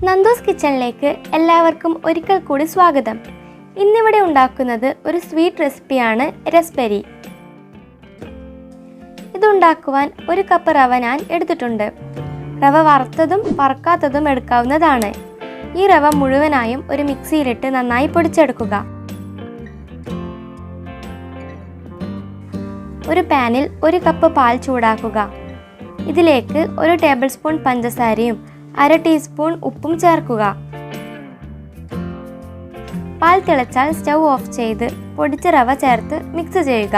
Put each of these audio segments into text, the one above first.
നന്ദൂസ് കിച്ചണിലേക്ക് എല്ലാവർക്കും ഒരിക്കൽ കൂടി സ്വാഗതം. ഇന്നിവിടെ ഉണ്ടാക്കുന്നത് ഒരു സ്വീറ്റ് റെസിപ്പിയാണ് റസ്ബെറി. ഇതുണ്ടാക്കുവാൻ 1 കപ്പ് റവ ഞാൻ എടുത്തിട്ടുണ്ട്. റവ വറുത്തതും വറുക്കാത്തതും എടുക്കാവുന്നതാണ്. ഈ റവ മുഴുവനായും ഒരു മിക്സിയിലിട്ട് നന്നായി പൊടിച്ചെടുക്കുക. ഒരു പാനിൽ 1 കപ്പ് പാൽ ചൂടാക്കുക. ഇതിലേക്ക് 1 ടേബിൾ സ്പൂൺ പഞ്ചസാരയും 1/2 ടീസ്പൂൺ ഉപ്പും ചേർക്കുക. പാൽ തിളച്ചാൽ സ്റ്റൗ ഓഫ് ചെയ്ത് പൊടിച്ച റവ ചേർത്ത് മിക്സ് ചെയ്യുക.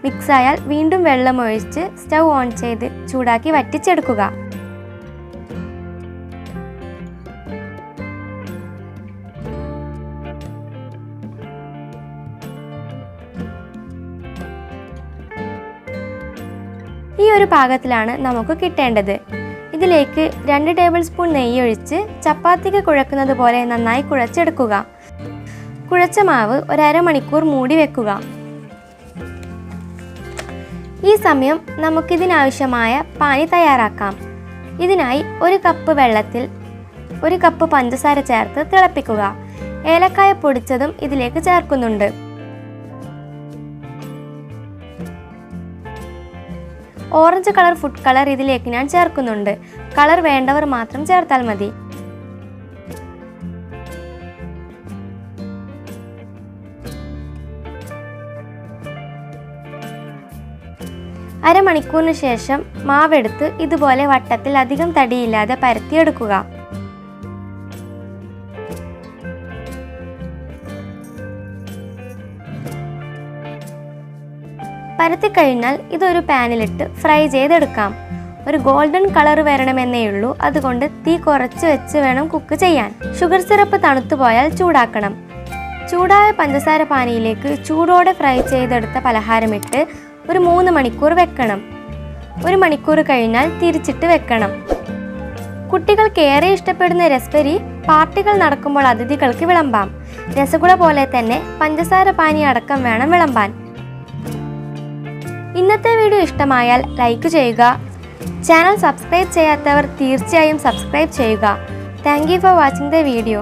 മിക്സായാൽ വീണ്ടും വെള്ളം ഒഴിച്ച് സ്റ്റൗ ഓൺ ചെയ്ത് ചൂടാക്കി വറ്റിച്ചെടുക്കുക. ഈ ഒരു പാകത്തിലാണ് നമുക്ക് കിട്ടേണ്ടത്. ഇതിലേക്ക് 2 ടേബിൾ സ്പൂൺ നെയ്യ് ഒഴിച്ച് ചപ്പാത്തിക്ക് കുഴക്കുന്നത് പോലെ നന്നായി കുഴച്ചെടുക്കുക. കുഴച്ച മാവ് 1/2 മണിക്കൂർ മൂടി വെക്കുക. ഈ സമയം നമുക്കിതിനാവശ്യമായ പാനി തയ്യാറാക്കാം. ഇതിനായി 1 കപ്പ് വെള്ളത്തിൽ 1 കപ്പ് പഞ്ചസാര ചേർത്ത് തിളപ്പിക്കുക. ഏലക്കായ പൊടിച്ചതും ഇതിലേക്ക് ചേർക്കുന്നുണ്ട്. ഓറഞ്ച് കളർ ഫുഡ് കളർ ഇതിലേക്ക് ഞാൻ ചേർക്കുന്നുണ്ട്. കളർ വേണ്ടവർ മാത്രം ചേർത്താൽ മതി. അരമണിക്കൂറിന് ശേഷം മാവെടുത്ത് ഇതുപോലെ വട്ടത്തിൽ അധികം തടിയില്ലാതെ പരത്തിയെടുക്കുക. പരത്തിക്കഴിഞ്ഞാൽ ഇതൊരു പാനിലിട്ട് ഫ്രൈ ചെയ്തെടുക്കാം. ഒരു ഗോൾഡൻ കളർ വരണമെന്നേയുള്ളൂ. അതുകൊണ്ട് തീ കുറച്ച് വെച്ച് വേണം കുക്ക് ചെയ്യാൻ. ഷുഗർ സിറപ്പ് തണുത്തു പോയാൽ ചൂടാക്കണം. ചൂടായ പഞ്ചസാര പാനിയിലേക്ക് ചൂടോടെ ഫ്രൈ ചെയ്തെടുത്ത പലഹാരമിട്ട് ഒരു 3 മണിക്കൂർ വെക്കണം. 1 മണിക്കൂർ കഴിഞ്ഞാൽ തിരിച്ചിട്ട് വെക്കണം. കുട്ടികൾക്ക് ഏറെ ഇഷ്ടപ്പെടുന്ന റസ്ബെറി പാർട്ടികൾ നടക്കുമ്പോൾ അതിഥികൾക്ക് വിളമ്പാം. രസഗുള പോലെ തന്നെ പഞ്ചസാര പാനി അടക്കം വേണം വിളമ്പാൻ. ഇന്നത്തെ വീഡിയോ ഇഷ്ടമായാൽ ലൈക്ക് ചെയ്യുക. ചാനൽ സബ്സ്ക്രൈബ് ചെയ്യാത്തവർ തീർച്ചയായും സബ്സ്ക്രൈബ് ചെയ്യുക. Thank you for watching the video.